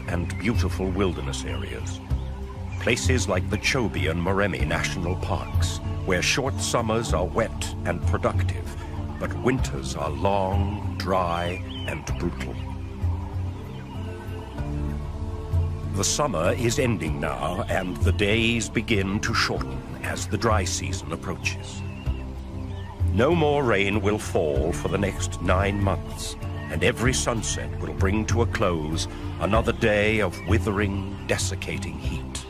and beautiful wilderness areas. Places like the Chobe and Moremi National Parks, where short summers are wet and productive, but winters are long, dry, and brutal. The summer is ending now, and the days begin to shorten as the dry season approaches. No more rain will fall for the next 9 months, and every sunset will bring to a close another day of withering, desiccating heat,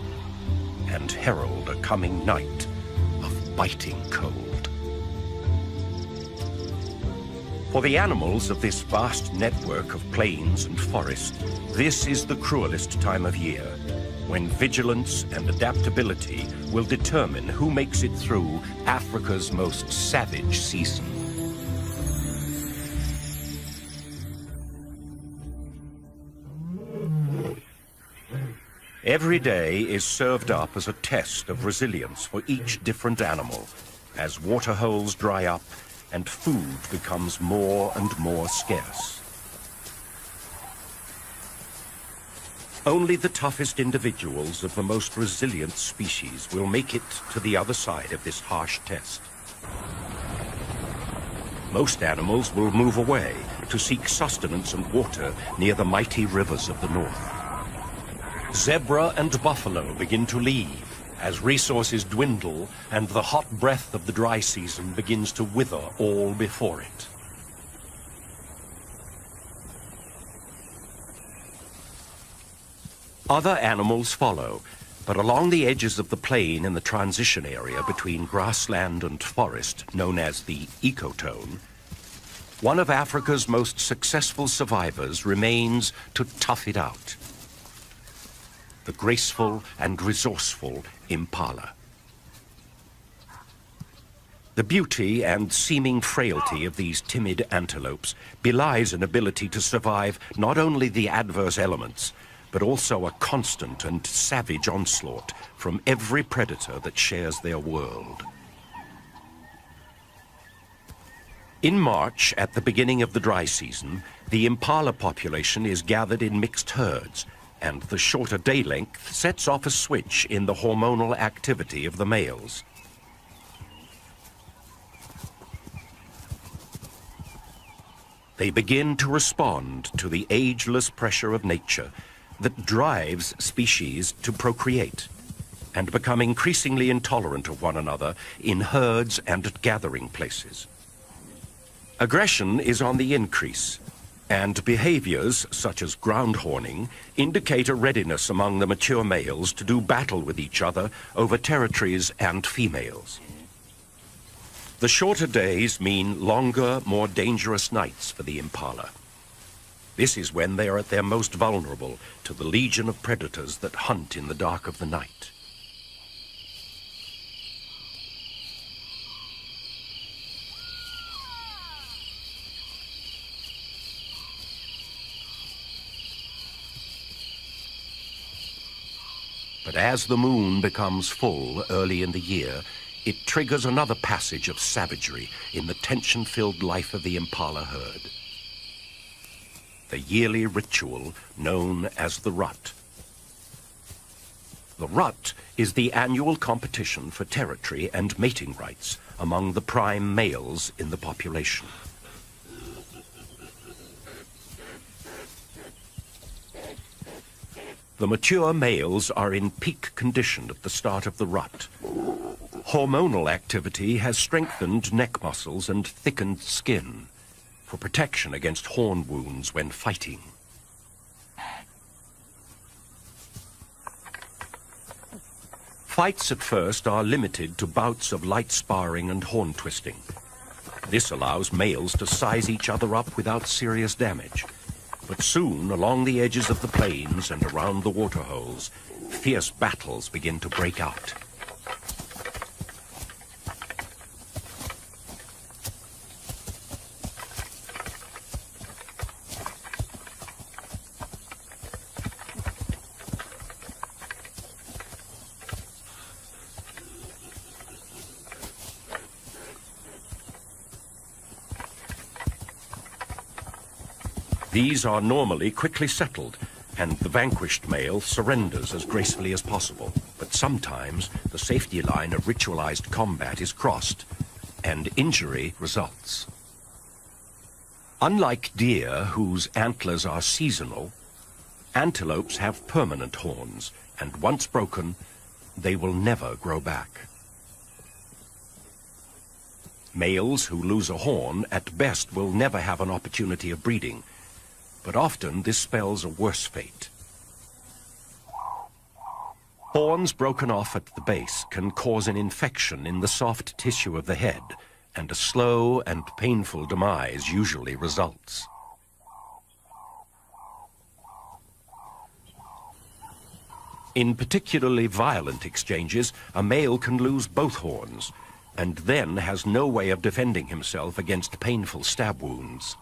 and herald a coming night of biting cold. For the animals of this vast network of plains and forest, this is the cruelest time of year, when vigilance and adaptability will determine who makes it through Africa's most savage season. Every day is served up as a test of resilience for each different animal, as waterholes dry up and food becomes more and more scarce. Only the toughest individuals of the most resilient species will make it to the other side of this harsh test. Most animals will move away to seek sustenance and water near the mighty rivers of the north. Zebra and buffalo begin to leave as resources dwindle and the hot breath of the dry season begins to wither all before it. Other animals follow, but along the edges of the plain in the transition area between grassland and forest, known as the ecotone, one of Africa's most successful survivors remains to tough it out. The graceful and resourceful impala. The beauty and seeming frailty of these timid antelopes belies an ability to survive not only the adverse elements, but also a constant and savage onslaught from every predator that shares their world. In March, at the beginning of the dry season, the impala population is gathered in mixed herds, and the shorter day length sets off a switch in the hormonal activity of the males. They begin to respond to the ageless pressure of nature that drives species to procreate and become increasingly intolerant of one another in herds and at gathering places. Aggression is on the increase, and behaviors such as ground horning indicate a readiness among the mature males to do battle with each other over territories and females. The shorter days mean longer, more dangerous nights for the impala. This is when they are at their most vulnerable to the legion of predators that hunt in the dark of the night. But as the moon becomes full early in the year, it triggers another passage of savagery in the tension-filled life of the impala herd. The yearly ritual known as the rut. The rut is the annual competition for territory and mating rights among the prime males in the population. The mature males are in peak condition at the start of the rut. Hormonal activity has strengthened neck muscles and thickened skin for protection against horn wounds when fighting. Fights at first are limited to bouts of light sparring and horn twisting. This allows males to size each other up without serious damage. But soon, along the edges of the plains and around the waterholes, fierce battles begin to break out. These are normally quickly settled, and the vanquished male surrenders as gracefully as possible. But sometimes the safety line of ritualized combat is crossed, and injury results. Unlike deer, whose antlers are seasonal, antelopes have permanent horns, and once broken, they will never grow back. Males who lose a horn at best will never have an opportunity of breeding, but often this spells a worse fate. Horns broken off at the base can cause an infection in the soft tissue of the head, and a slow and painful demise usually results. In particularly violent exchanges, a male can lose both horns, and then has no way of defending himself against painful stab wounds.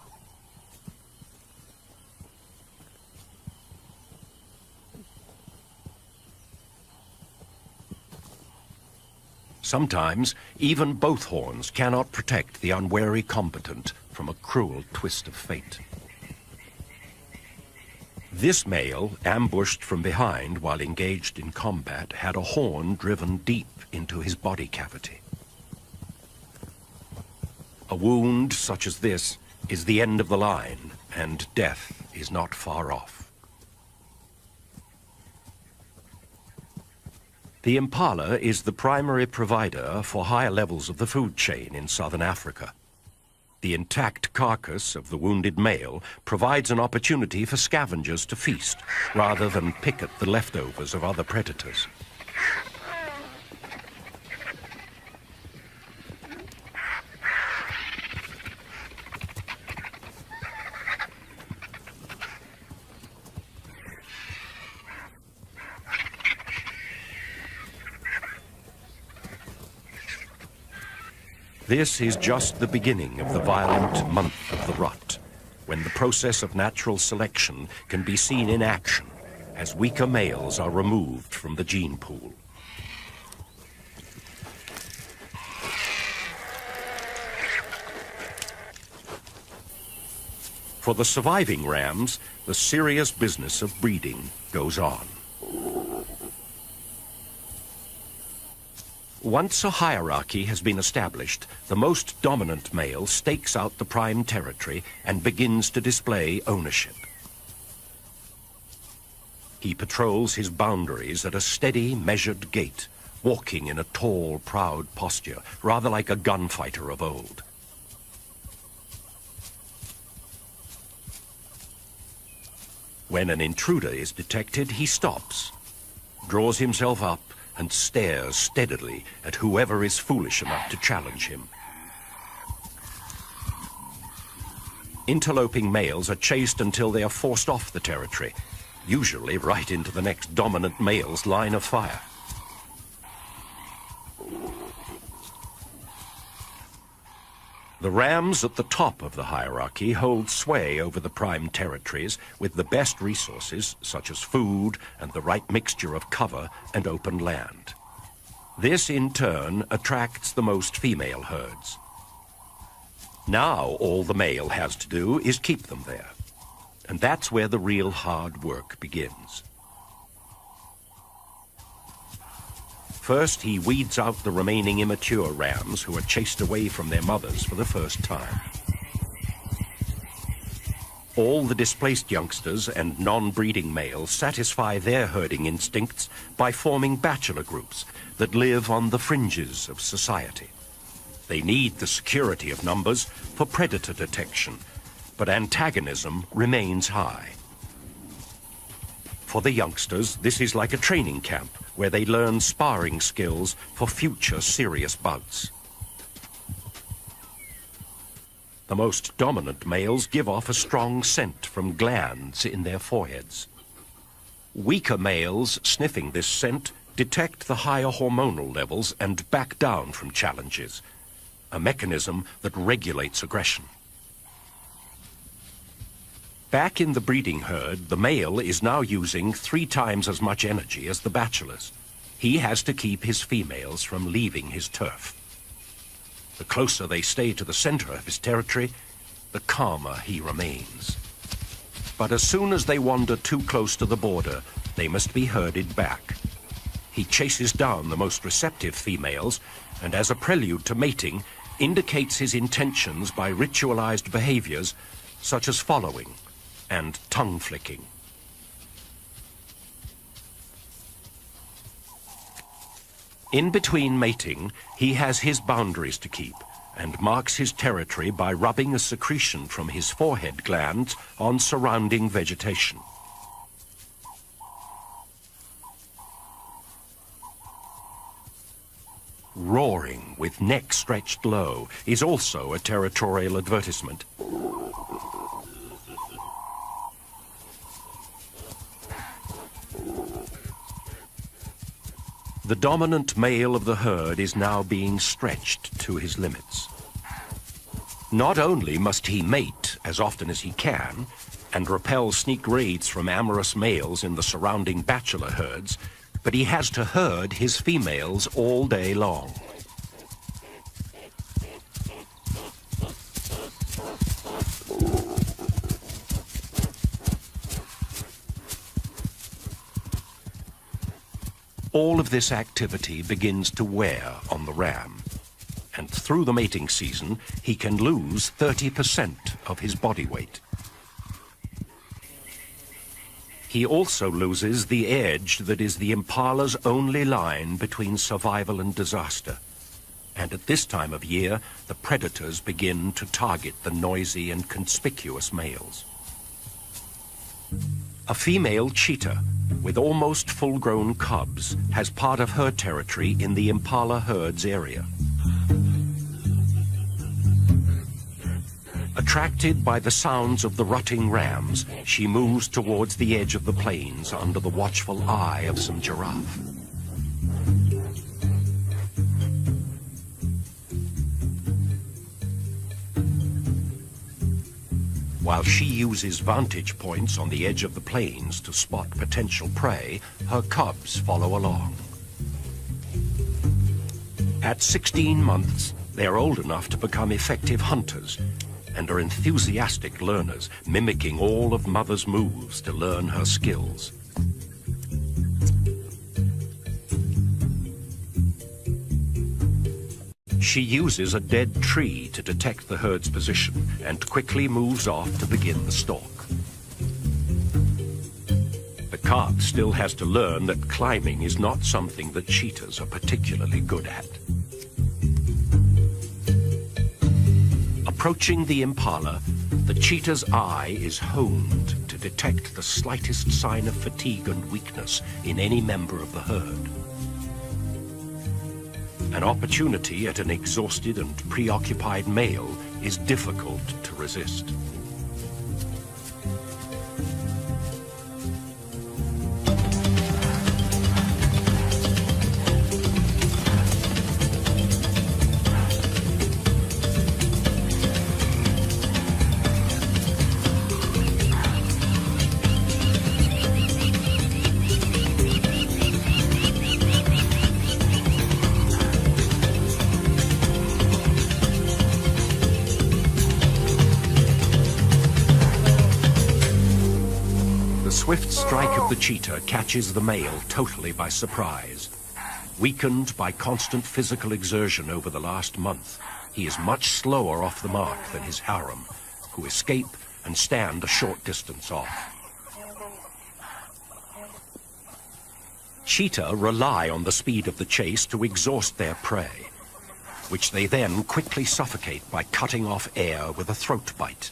Sometimes, even both horns cannot protect the unwary combatant from a cruel twist of fate. This male, ambushed from behind while engaged in combat, had a horn driven deep into his body cavity. A wound such as this is the end of the line, and death is not far off. The impala is the primary provider for higher levels of the food chain in southern Africa. The intact carcass of the wounded male provides an opportunity for scavengers to feast, rather than pick at the leftovers of other predators. This is just the beginning of the violent month of the rut, when the process of natural selection can be seen in action as weaker males are removed from the gene pool. For the surviving rams, the serious business of breeding goes on. Once a hierarchy has been established, the most dominant male stakes out the prime territory and begins to display ownership. He patrols his boundaries at a steady, measured gait, walking in a tall, proud posture, rather like a gunfighter of old. When an intruder is detected, he stops, draws himself up, and stares steadily at whoever is foolish enough to challenge him. Interloping males are chased until they are forced off the territory, usually right into the next dominant male's line of fire. The rams at the top of the hierarchy hold sway over the prime territories with the best resources, such as food and the right mixture of cover and open land. This, in turn, attracts the most female herds. Now all the male has to do is keep them there, and that's where the real hard work begins. First, he weeds out the remaining immature rams who are chased away from their mothers for the first time. All the displaced youngsters and non-breeding males satisfy their herding instincts by forming bachelor groups that live on the fringes of society. They need the security of numbers for predator detection, but antagonism remains high. For the youngsters, this is like a training camp where they learn sparring skills for future serious bouts. The most dominant males give off a strong scent from glands in their foreheads. Weaker males sniffing this scent detect the higher hormonal levels and back down from challenges, a mechanism that regulates aggression. Back in the breeding herd, the male is now using 3 times as much energy as the bachelors. He has to keep his females from leaving his turf. The closer they stay to the center of his territory, the calmer he remains. But as soon as they wander too close to the border, they must be herded back. He chases down the most receptive females, and as a prelude to mating, indicates his intentions by ritualized behaviors such as following and tongue flicking. In between mating, he has his boundaries to keep and marks his territory by rubbing a secretion from his forehead glands on surrounding vegetation. Roaring with neck stretched low is also a territorial advertisement. The dominant male of the herd is now being stretched to his limits. Not only must he mate as often as he can and repel sneak raids from amorous males in the surrounding bachelor herds, but he has to herd his females all day long. All of this activity begins to wear on the ram, and through the mating season, he can lose 30% of his body weight. He also loses the edge that is the impala's only line between survival and disaster. And at this time of year, the predators begin to target the noisy and conspicuous males. A female cheetah with almost full-grown cubs has part of her territory in the impala herd's area. Attracted by the sounds of the rutting rams, she moves towards the edge of the plains under the watchful eye of some giraffe. While she uses vantage points on the edge of the plains to spot potential prey, her cubs follow along. At 16 months, they are old enough to become effective hunters and are enthusiastic learners, mimicking all of Mother's moves to learn her skills. She uses a dead tree to detect the herd's position and quickly moves off to begin the stalk. The calf still has to learn that climbing is not something that cheetahs are particularly good at. Approaching the impala, the cheetah's eye is honed to detect the slightest sign of fatigue and weakness in any member of the herd. An opportunity at an exhausted and preoccupied male is difficult to resist. The swift strike of the cheetah catches the male totally by surprise. Weakened by constant physical exertion over the last month, he is much slower off the mark than his harem, who escape and stand a short distance off. Cheetah rely on the speed of the chase to exhaust their prey, which they then quickly suffocate by cutting off air with a throat bite.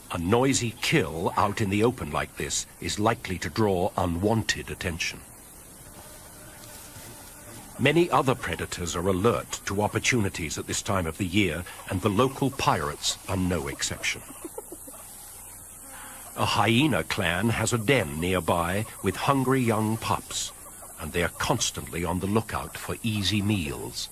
A noisy kill out in the open like this is likely to draw unwanted attention. Many other predators are alert to opportunities at this time of the year, and the local pirates are no exception. A hyena clan has a den nearby with hungry young pups, and they are constantly on the lookout for easy meals.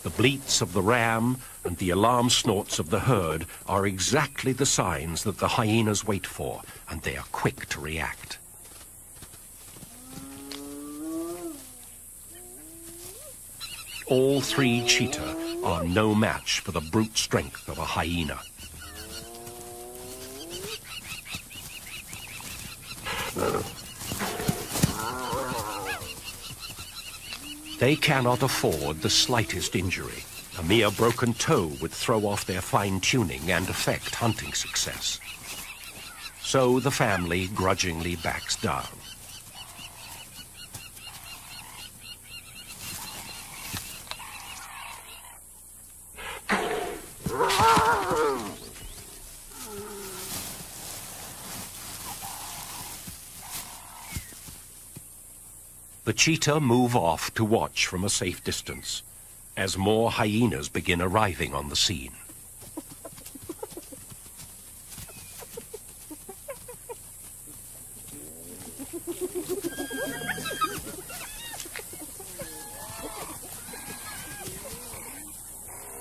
The bleats of the ram and the alarm snorts of the herd are exactly the signs that the hyenas wait for, and they are quick to react. All three cheetah are no match for the brute strength of a hyena. They cannot afford the slightest injury. A mere broken toe would throw off their fine-tuning and affect hunting success. So the family grudgingly backs down. The cheetah move off to watch from a safe distance as more hyenas begin arriving on the scene.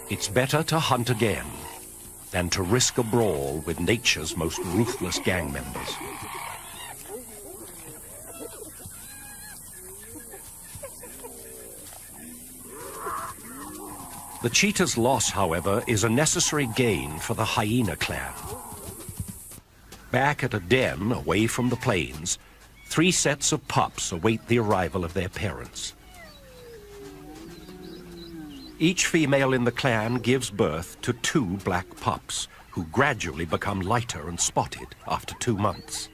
It's better to hunt again than to risk a brawl with nature's most ruthless gang members. The cheetah's loss, however, is a necessary gain for the hyena clan. Back at a den away from the plains, 3 sets of pups await the arrival of their parents. Each female in the clan gives birth to 2 black pups, who gradually become lighter and spotted after 2 months.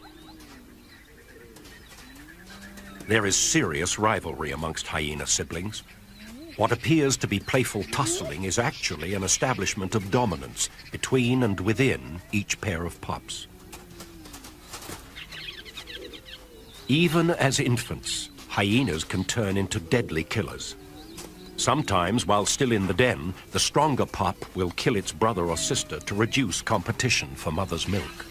There is serious rivalry amongst hyena siblings. What appears to be playful tussling is actually an establishment of dominance between and within each pair of pups. Even as infants, hyenas can turn into deadly killers. Sometimes, while still in the den, the stronger pup will kill its brother or sister to reduce competition for mother's milk.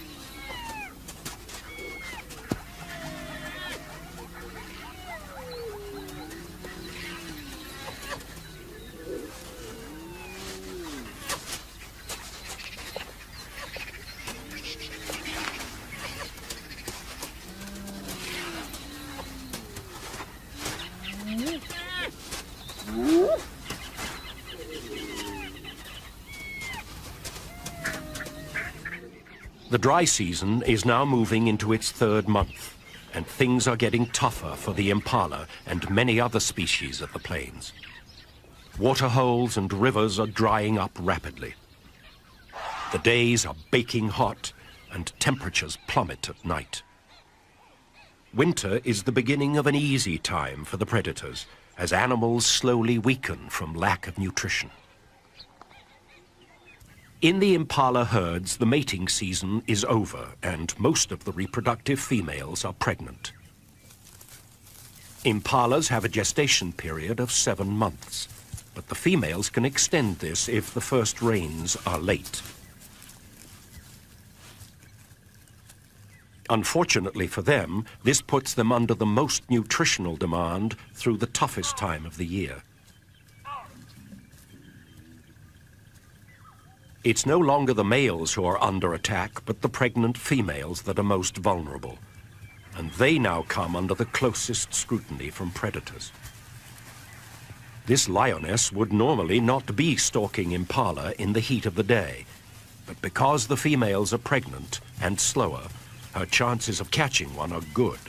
The dry season is now moving into its 3rd month, and things are getting tougher for the impala and many other species of the plains. Waterholes and rivers are drying up rapidly. The days are baking hot, and temperatures plummet at night. Winter is the beginning of an easy time for the predators, as animals slowly weaken from lack of nutrition. In the impala herds, the mating season is over, and most of the reproductive females are pregnant. Impalas have a gestation period of 7 months, but the females can extend this if the first rains are late. Unfortunately for them, this puts them under the most nutritional demand through the toughest time of the year. It's no longer the males who are under attack, but the pregnant females that are most vulnerable. And they now come under the closest scrutiny from predators. This lioness would normally not be stalking impala in the heat of the day, but because the females are pregnant and slower, her chances of catching one are good.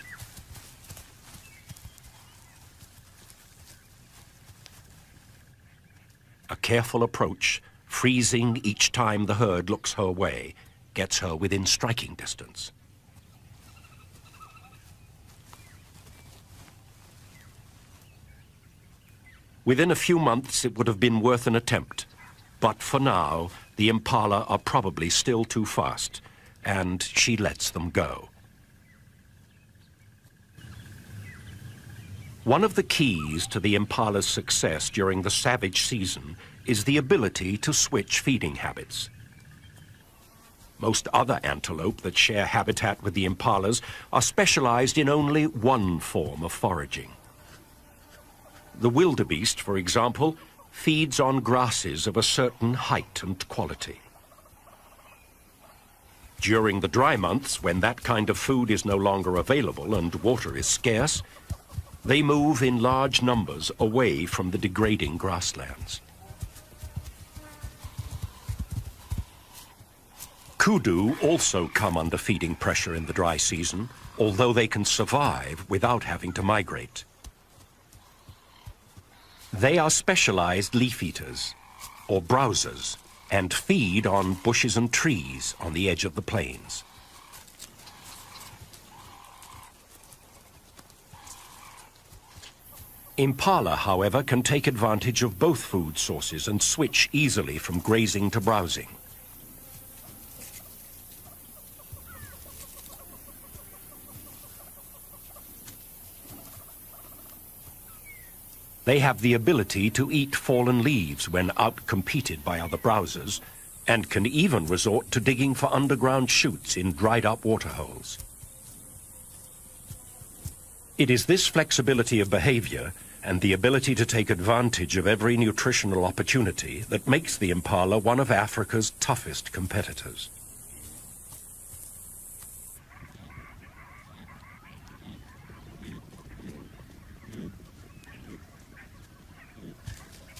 A careful approach, freezing each time the herd looks her way, gets her within striking distance. Within a few months, it would have been worth an attempt. But for now, the impala are probably still too fast, and she lets them go. One of the keys to the impala's success during the savage season is the ability to switch feeding habits. Most other antelope that share habitat with the impalas are specialized in only one form of foraging. The wildebeest, for example, feeds on grasses of a certain height and quality. During the dry months, when that kind of food is no longer available and water is scarce, they move in large numbers away from the degrading grasslands. kudu also come under feeding pressure in the dry season, although they can survive without having to migrate. They are specialized leaf eaters, or browsers, and feed on bushes and trees on the edge of the plains. Impala, however, can take advantage of both food sources and switch easily from grazing to browsing. They have the ability to eat fallen leaves when outcompeted by other browsers, and can even resort to digging for underground chutes in dried-up waterholes. It is this flexibility of behavior and the ability to take advantage of every nutritional opportunity that makes the impala one of Africa's toughest competitors.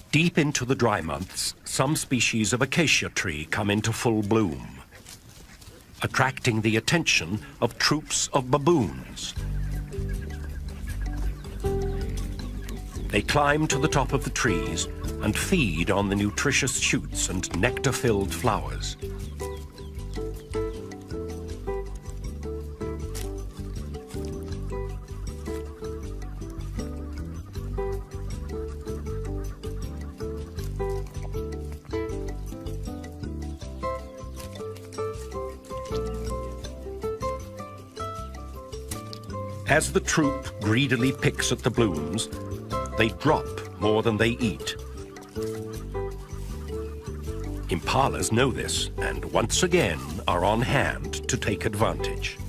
Deep into the dry months, some species of acacia tree come into full bloom, attracting the attention of troops of baboons. They climb to the top of the trees and feed on the nutritious shoots and nectar-filled flowers. As the troop greedily picks at the blooms, they drop more than they eat. Impalas know this and once again are on hand to take advantage.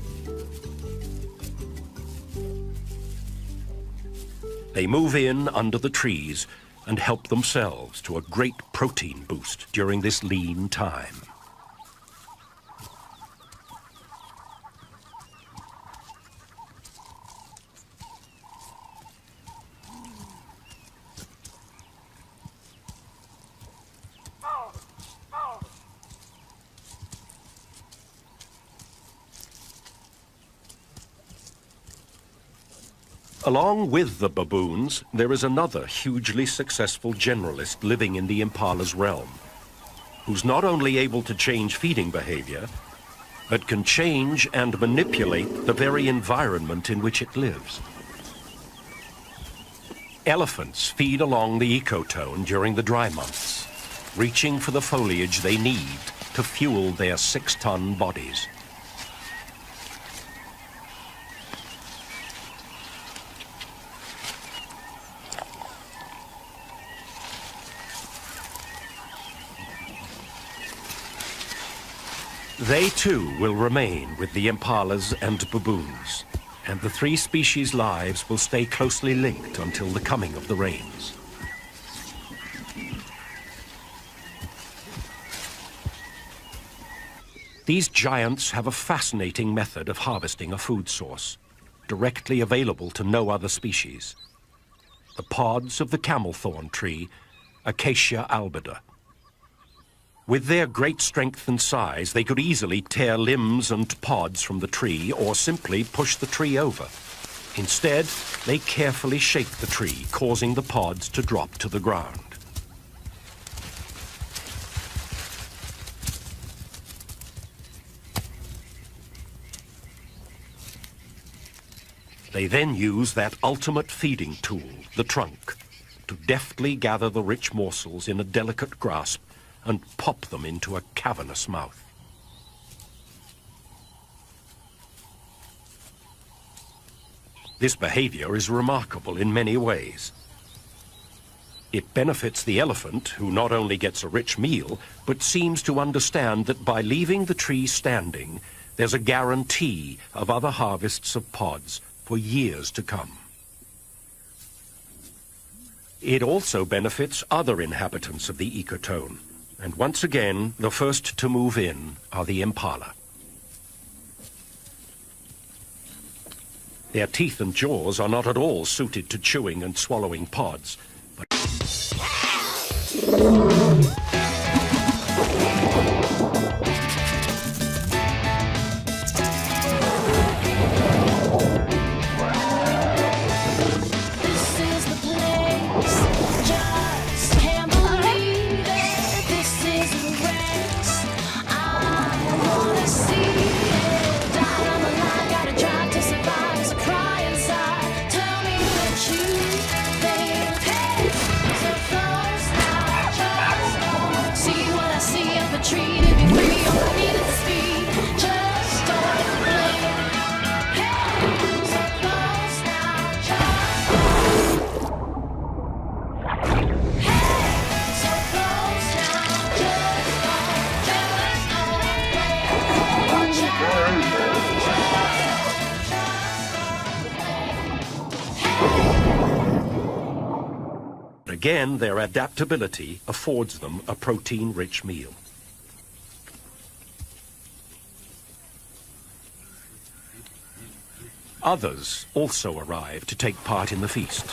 They move in under the trees and help themselves to a great protein boost during this lean time. Along with the baboons, there is another hugely successful generalist living in the impala's realm, who's not only able to change feeding behavior, but can change and manipulate the very environment in which it lives. Elephants feed along the ecotone during the dry months, reaching for the foliage they need to fuel their 6-ton bodies. They too will remain with the impalas and baboons, and the three species' lives will stay closely linked until the coming of the rains. These giants have a fascinating method of harvesting a food source, directly available to no other species: the pods of the camel thorn tree, Acacia albida. With their great strength and size, they could easily tear limbs and pods from the tree or simply push the tree over. Instead, they carefully shake the tree, causing the pods to drop to the ground. They then use that ultimate feeding tool, the trunk, to deftly gather the rich morsels in a delicate grasp and pop them into a cavernous mouth. This behavior is remarkable in many ways. It benefits the elephant, who not only gets a rich meal, but seems to understand that by leaving the tree standing, there's a guarantee of other harvests of pods for years to come. It also benefits other inhabitants of the ecotone. And once again, the first to move in are the impala. Their teeth and jaws are not at all suited to chewing and swallowing pods, but Again, their adaptability affords them a protein-rich meal. Others also arrive to take part in the feast.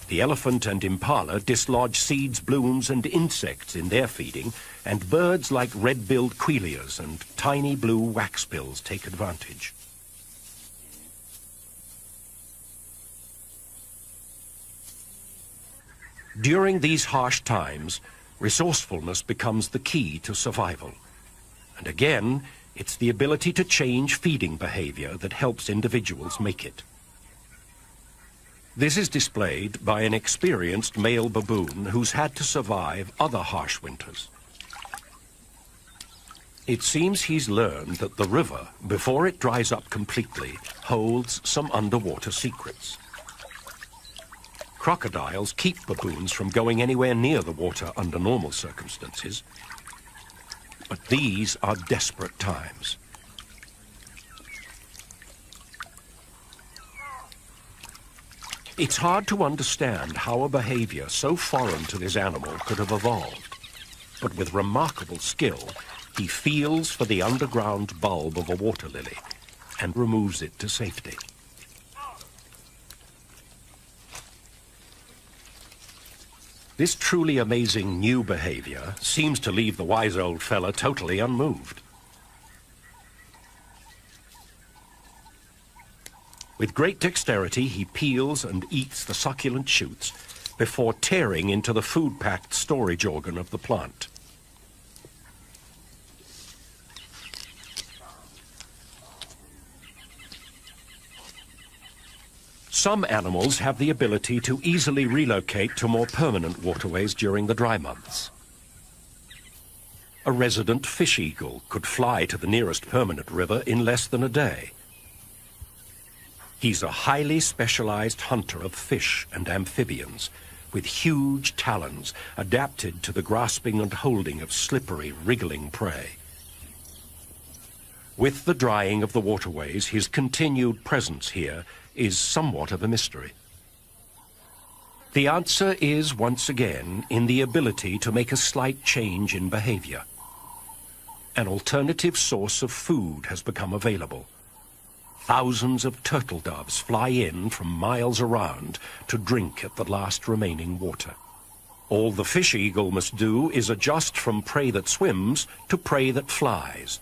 The elephant and impala dislodge seeds, blooms, and insects in their feeding, and birds like red-billed quilias and tiny blue waxbills take advantage. During these harsh times, resourcefulness becomes the key to survival. And again, it's the ability to change feeding behavior that helps individuals make it. This is displayed by an experienced male baboon who's had to survive other harsh winters. It seems he's learned that the river, before it dries up completely, holds some underwater secrets. Crocodiles keep baboons from going anywhere near the water under normal circumstances. But these are desperate times. It's hard to understand how a behavior so foreign to this animal could have evolved. But with remarkable skill, he feels for the underground bulb of a water lily and removes it to safety. This truly amazing new behavior seems to leave the wise old fella totally unmoved. With great dexterity, he peels and eats the succulent shoots before tearing into the food-packed storage organ of the plant. Some animals have the ability to easily relocate to more permanent waterways during the dry months. A resident fish eagle could fly to the nearest permanent river in less than a day. He's a highly specialized hunter of fish and amphibians, with huge talons adapted to the grasping and holding of slippery, wriggling prey. With the drying of the waterways, his continued presence here is somewhat of a mystery. The answer is, once again, in the ability to make a slight change in behavior. An alternative source of food has become available. Thousands of turtle doves fly in from miles around to drink at the last remaining water. All the fish eagle must do is adjust from prey that swims to prey that flies.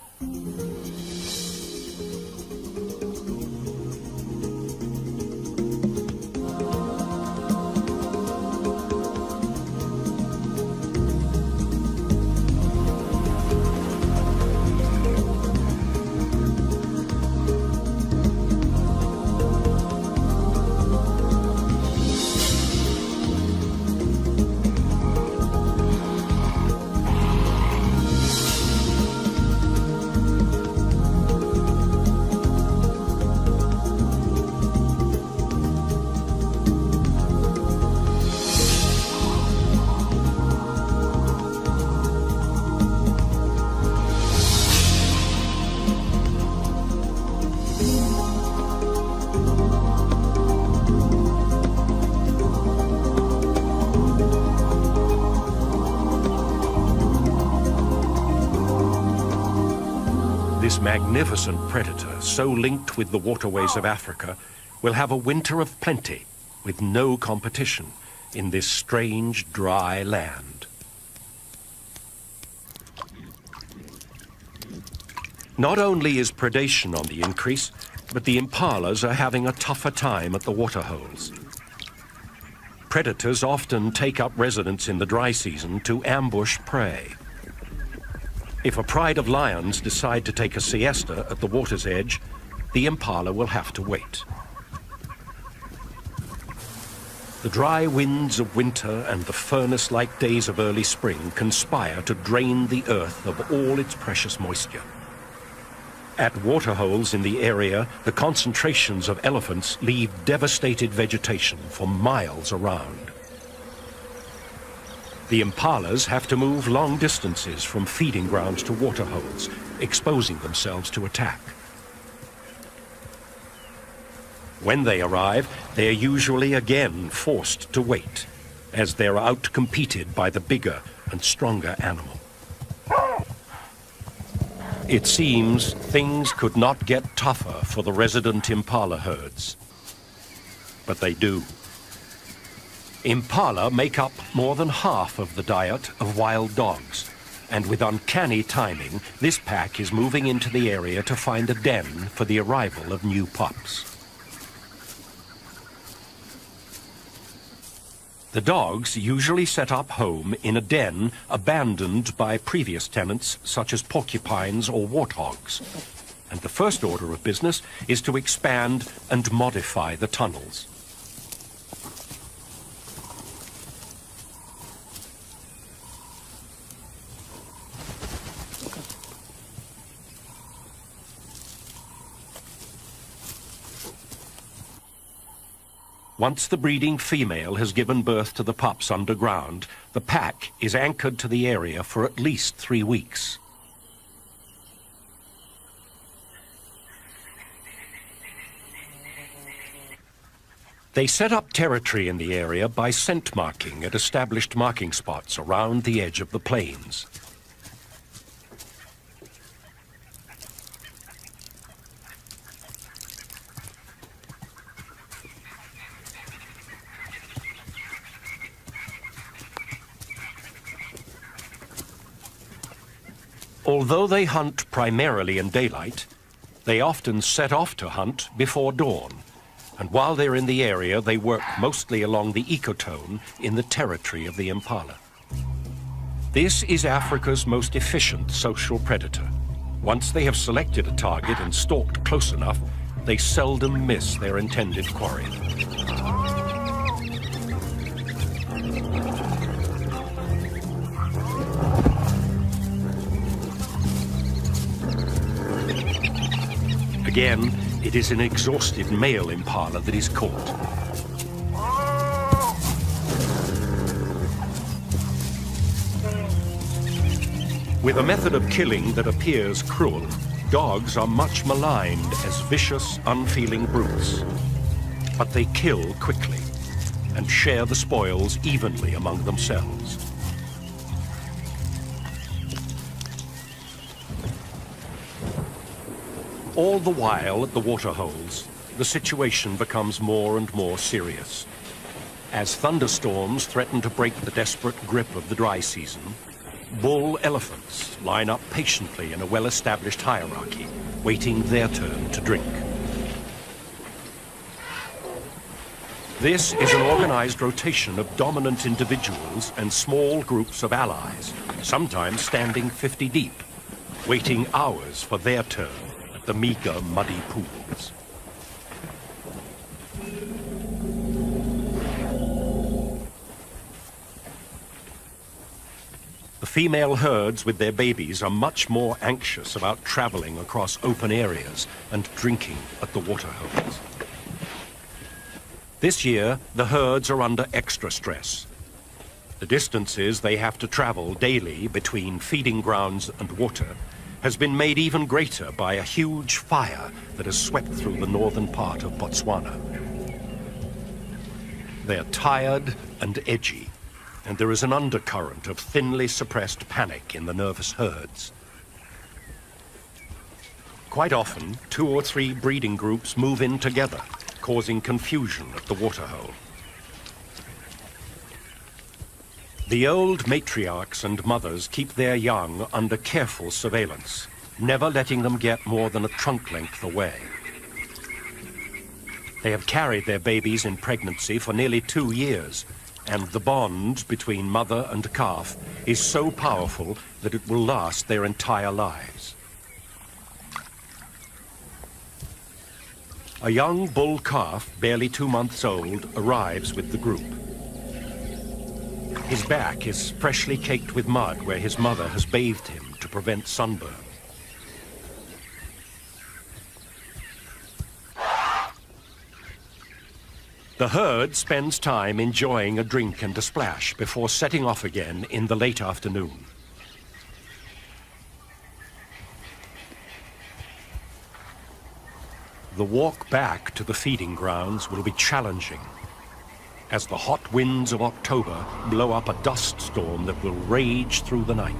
This magnificent predator, so linked with the waterways of Africa, will have a winter of plenty with no competition in this strange, dry land. Not only is predation on the increase, but the impalas are having a tougher time at the waterholes. Predators often take up residence in the dry season to ambush prey. If a pride of lions decide to take a siesta at the water's edge, the impala will have to wait. The dry winds of winter and the furnace-like days of early spring conspire to drain the earth of all its precious moisture. At waterholes in the area, the concentrations of elephants leave devastated vegetation for miles around. The impalas have to move long distances from feeding grounds to waterholes, exposing themselves to attack. When they arrive, they are usually again forced to wait, as they're outcompeted by the bigger and stronger animal. It seems things could not get tougher for the resident impala herds, but they do. Impala make up more than half of the diet of wild dogs, and with uncanny timing, this pack is moving into the area to find a den for the arrival of new pups. The dogs usually set up home in a den abandoned by previous tenants such as porcupines or warthogs. And the first order of business is to expand and modify the tunnels. Once the breeding female has given birth to the pups underground, the pack is anchored to the area for at least 3 weeks. They set up territory in the area by scent marking at established marking spots around the edge of the plains. Although they hunt primarily in daylight, they often set off to hunt before dawn. And while they're in the area, they work mostly along the ecotone in the territory of the impala. This is Africa's most efficient social predator. Once they have selected a target and stalked close enough, they seldom miss their intended quarry. Again, it is an exhausted male impala that is caught. With a method of killing that appears cruel, dogs are much maligned as vicious, unfeeling brutes. But they kill quickly and share the spoils evenly among themselves. All the while at the waterholes, the situation becomes more and more serious. As thunderstorms threaten to break the desperate grip of the dry season, bull elephants line up patiently in a well-established hierarchy, waiting their turn to drink. This is an organized rotation of dominant individuals and small groups of allies, sometimes standing 50 deep, waiting hours for their turn. The meager, muddy pools. The female herds with their babies are much more anxious about traveling across open areas and drinking at the waterholes. This year, the herds are under extra stress. The distances they have to travel daily between feeding grounds and water has been made even greater by a huge fire that has swept through the northern part of Botswana. They're tired and edgy, and there is an undercurrent of thinly suppressed panic in the nervous herds. Quite often, 2 or 3 breeding groups move in together, causing confusion at the waterhole. The old matriarchs and mothers keep their young under careful surveillance, never letting them get more than a trunk length away. They have carried their babies in pregnancy for nearly 2 years, and the bond between mother and calf is so powerful that it will last their entire lives. A young bull calf, barely 2 months old, arrives with the group. His back is freshly caked with mud where his mother has bathed him to prevent sunburn. The herd spends time enjoying a drink and a splash before setting off again in the late afternoon. The walk back to the feeding grounds will be challenging. as the hot winds of October blow up a dust storm that will rage through the night.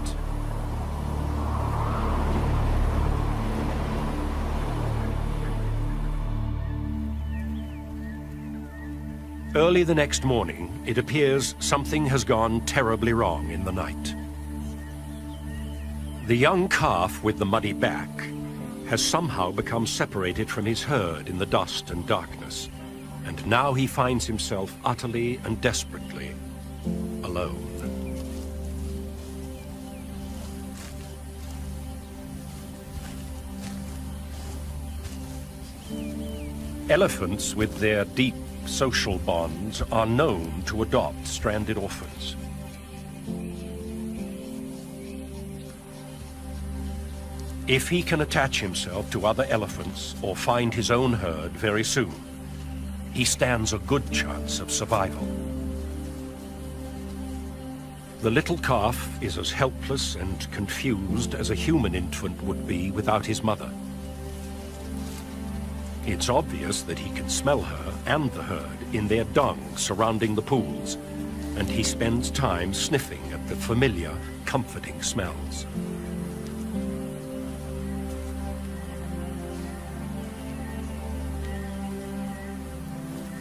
Early the next morning, it appears something has gone terribly wrong in the night. The young calf with the muddy back has somehow become separated from his herd in the dust and darkness, and now he finds himself utterly and desperately alone. Elephants, with their deep social bonds, are known to adopt stranded orphans. If he can attach himself to other elephants or find his own herd very soon, he stands a good chance of survival. The little calf is as helpless and confused as a human infant would be without his mother. It's obvious that he can smell her and the herd in their dung surrounding the pools, and he spends time sniffing at the familiar, comforting smells.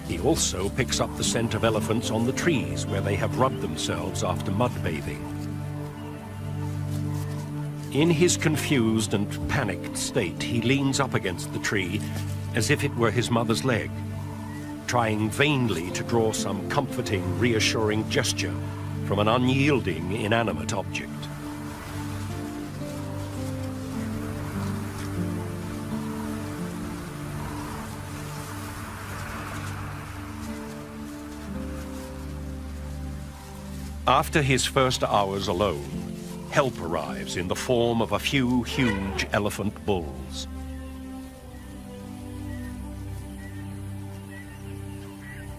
He also picks up the scent of elephants on the trees where they have rubbed themselves after mud bathing. In his confused and panicked state, he leans up against the tree as if it were his mother's leg, trying vainly to draw some comforting, reassuring gesture from an unyielding, inanimate object. After his first hours alone, help arrives in the form of a few huge elephant bulls.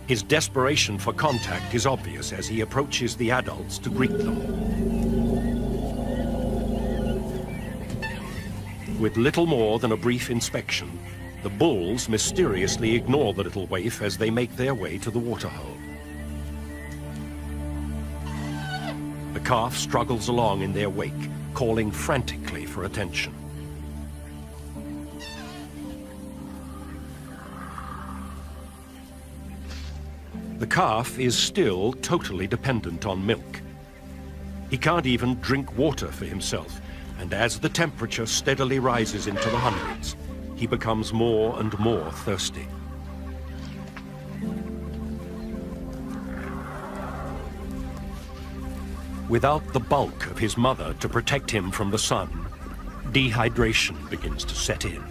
His desperation for contact is obvious as he approaches the adults to greet them. With little more than a brief inspection, the bulls mysteriously ignore the little waif as they make their way to the waterhole. The calf struggles along in their wake, calling frantically for attention. The calf is still totally dependent on milk. He can't even drink water for himself, and as the temperature steadily rises into the hundreds, he becomes more and more thirsty. Without the bulk of his mother to protect him from the sun, dehydration begins to set in.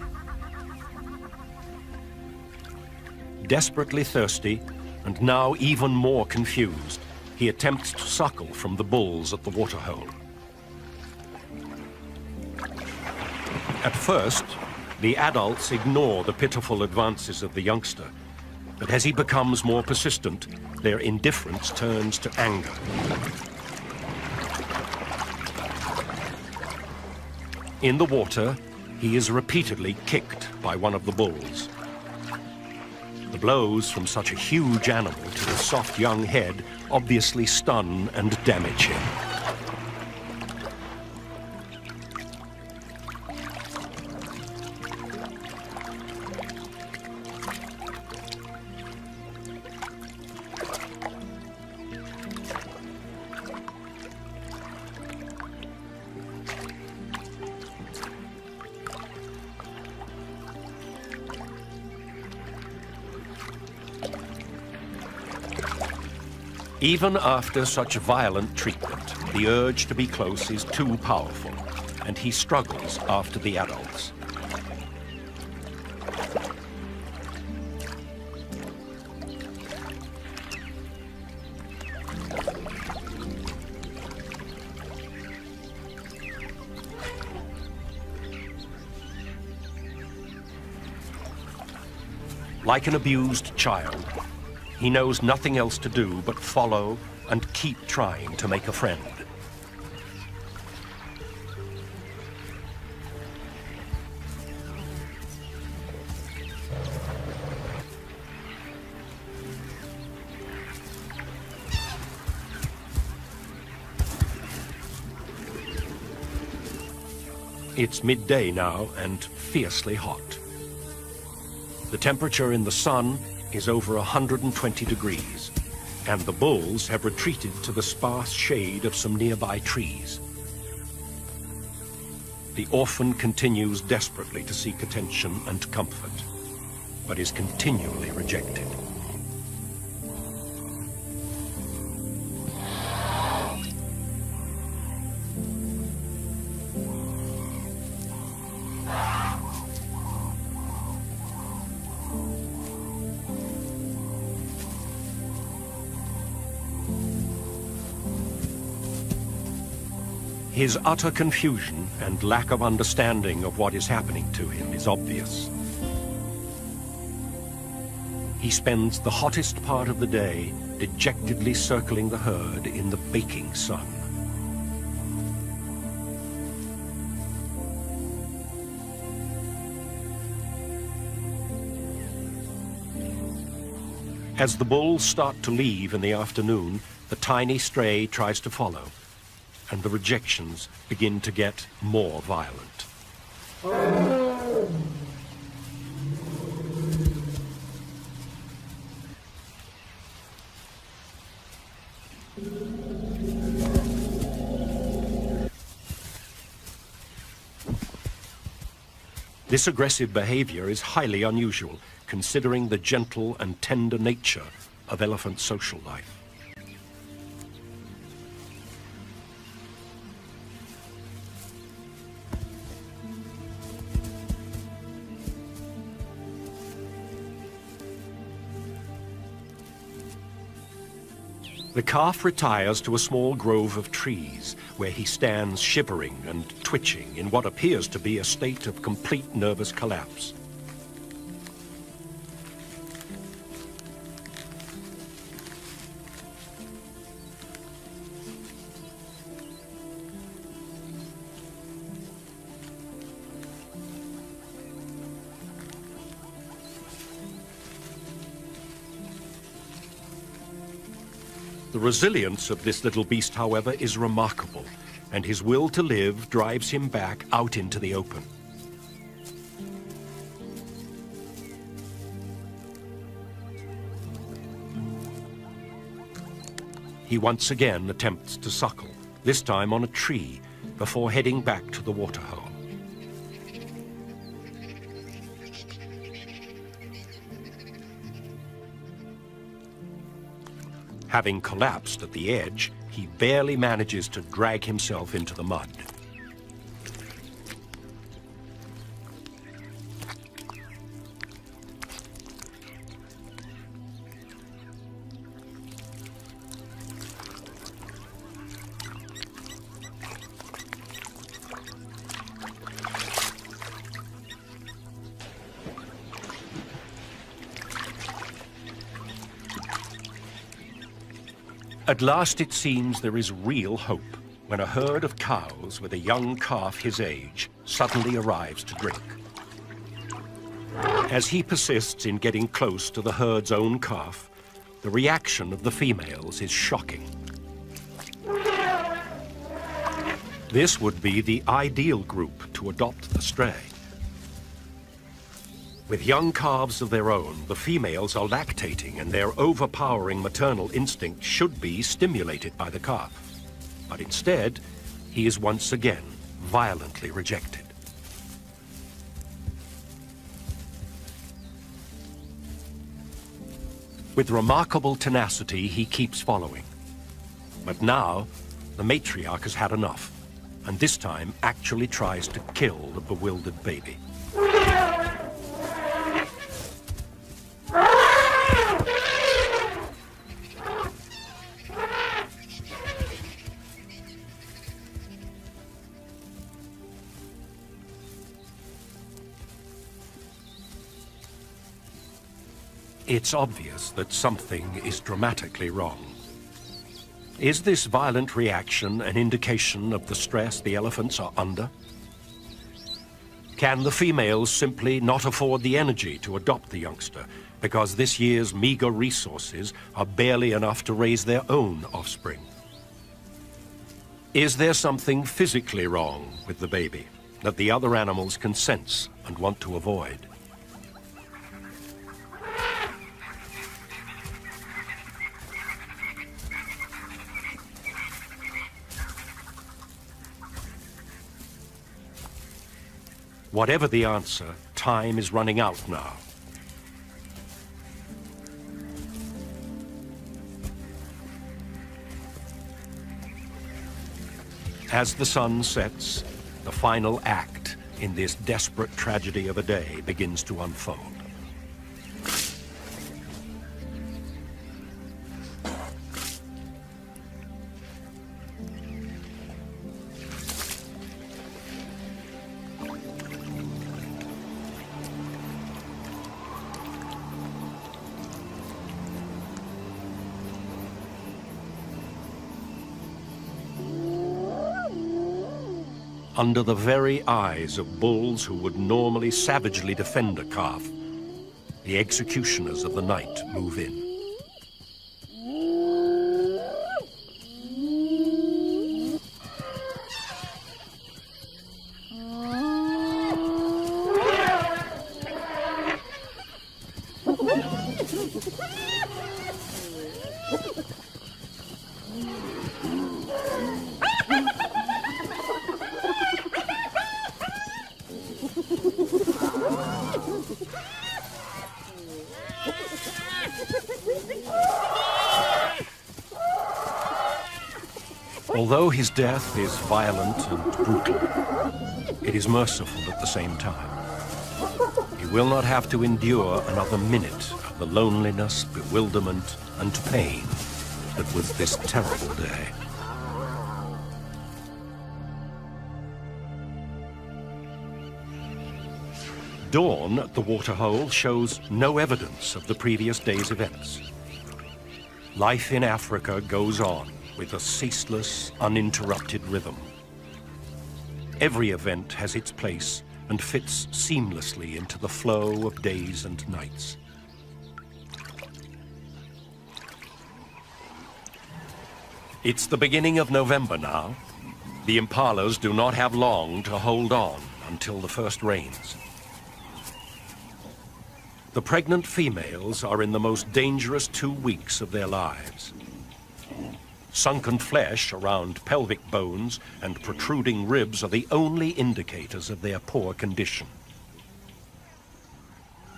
Desperately thirsty, and now even more confused, he attempts to suckle from the bulls at the waterhole. At first, the adults ignore the pitiful advances of the youngster, but as he becomes more persistent, their indifference turns to anger. In the water, he is repeatedly kicked by one of the bulls. The blows from such a huge animal to the soft young head obviously stun and damage him. Even after such violent treatment, the urge to be close is too powerful, and he struggles after the adults. Like an abused child, he knows nothing else to do but follow and keep trying to make a friend. It's midday now and fiercely hot. The temperature in the sun is over 120 degrees, and the bulls have retreated to the sparse shade of some nearby trees. The orphan continues desperately to seek attention and comfort, but is continually rejected. His utter confusion and lack of understanding of what is happening to him is obvious. He spends the hottest part of the day dejectedly circling the herd in the baking sun. As the bulls start to leave in the afternoon, the tiny stray tries to follow, and the rejections begin to get more violent. This aggressive behavior is highly unusual, considering the gentle and tender nature of elephant social life. The calf retires to a small grove of trees, where he stands shivering and twitching in what appears to be a state of complete nervous collapse. The resilience of this little beast, however, is remarkable, and his will to live drives him back out into the open. He once again attempts to suckle, this time on a tree, before heading back to the waterhole. Having collapsed at the edge, he barely manages to drag himself into the mud. At last it seems there is real hope when a herd of cows with a young calf his age suddenly arrives to drink. As he persists in getting close to the herd's own calf, the reaction of the females is shocking. This would be the ideal group to adopt the stray. With young calves of their own, the females are lactating, and their overpowering maternal instinct should be stimulated by the calf. But instead, he is once again violently rejected. With remarkable tenacity, he keeps following. But now, the matriarch has had enough, and this time actually tries to kill the bewildered baby. It's obvious that something is dramatically wrong. Is this violent reaction an indication of the stress the elephants are under? Can the females simply not afford the energy to adopt the youngster because this year's meager resources are barely enough to raise their own offspring? Is there something physically wrong with the baby? that the other animals can sense and want to avoid. Whatever the answer, time is running out now. As the sun sets, the final act in this desperate tragedy of a day begins to unfold. Under the very eyes of bulls who would normally savagely defend a calf, the executioners of the night move in. Although his death is violent and brutal, it is merciful at the same time. He will not have to endure another minute of the loneliness, bewilderment, and pain that was this terrible day. Dawn at the waterhole shows no evidence of the previous day's events. Life in Africa goes on with a ceaseless, uninterrupted rhythm. Every event has its place and fits seamlessly into the flow of days and nights. It's the beginning of November now. The impalas do not have long to hold on until the first rains. The pregnant females are in the most dangerous 2 weeks of their lives. Sunken flesh around pelvic bones and protruding ribs are the only indicators of their poor condition.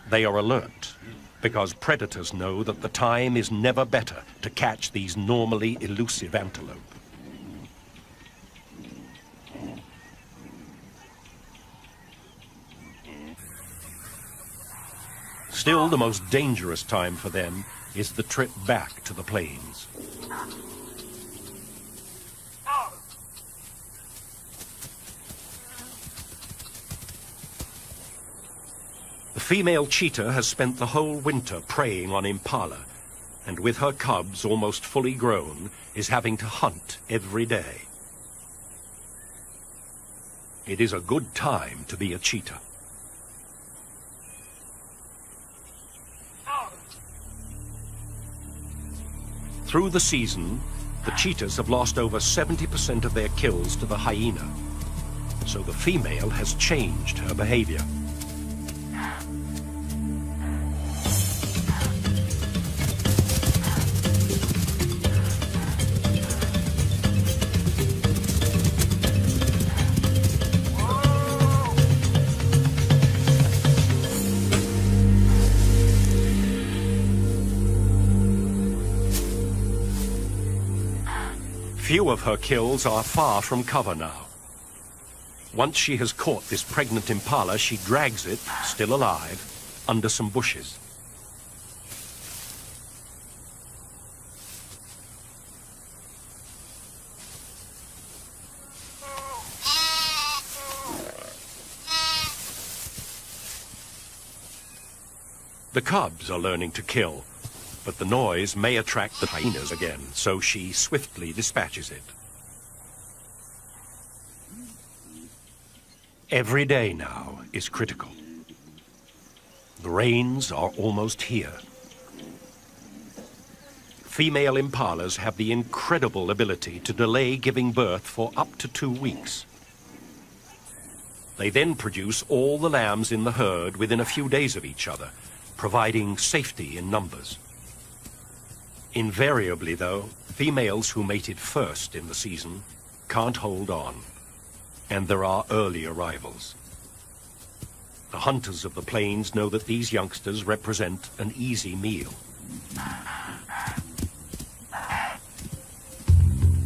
They are alert because predators know that the time is never better to catch these normally elusive antelope. Still, the most dangerous time for them is the trip back to the plains. The female cheetah has spent the whole winter preying on impala, and with her cubs almost fully grown, is having to hunt every day. It is a good time to be a cheetah. Through the season, the cheetahs have lost over 70% of their kills to the hyena, so the female has changed her behavior. Few of her kills are far from cover now. Once she has caught this pregnant impala, she drags it, still alive, under some bushes. The cubs are learning to kill, but the noise may attract the hyenas again, so she swiftly dispatches it. Every day now is critical. The rains are almost here. Female impalas have the incredible ability to delay giving birth for up to 2 weeks. They then produce all the lambs in the herd within a few days of each other, providing safety in numbers. Invariably, though, females who mated first in the season can't hold on, and there are early arrivals. The hunters of the plains know that these youngsters represent an easy meal.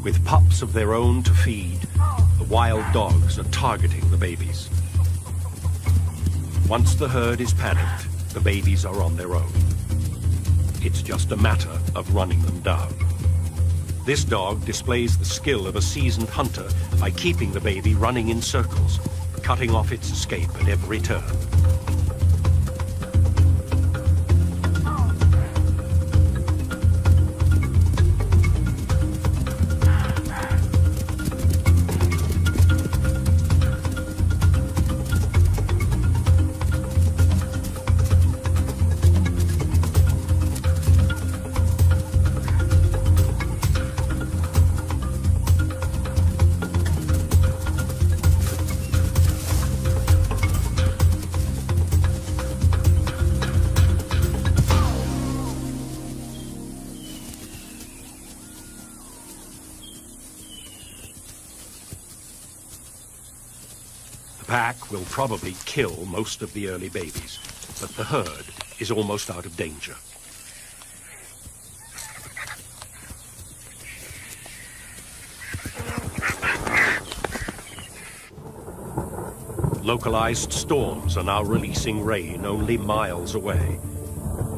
With pups of their own to feed, the wild dogs are targeting the babies. Once the herd is panicked, the babies are on their own. It's just a matter of running them down. This dog displays the skill of a seasoned hunter by keeping the baby running in circles, cutting off its escape at every turn. The pack will probably kill most of the early babies, but the herd is almost out of danger. Localized storms are now releasing rain only miles away,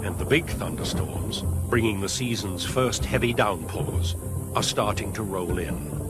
and the big thunderstorms, bringing the season's first heavy downpours, are starting to roll in.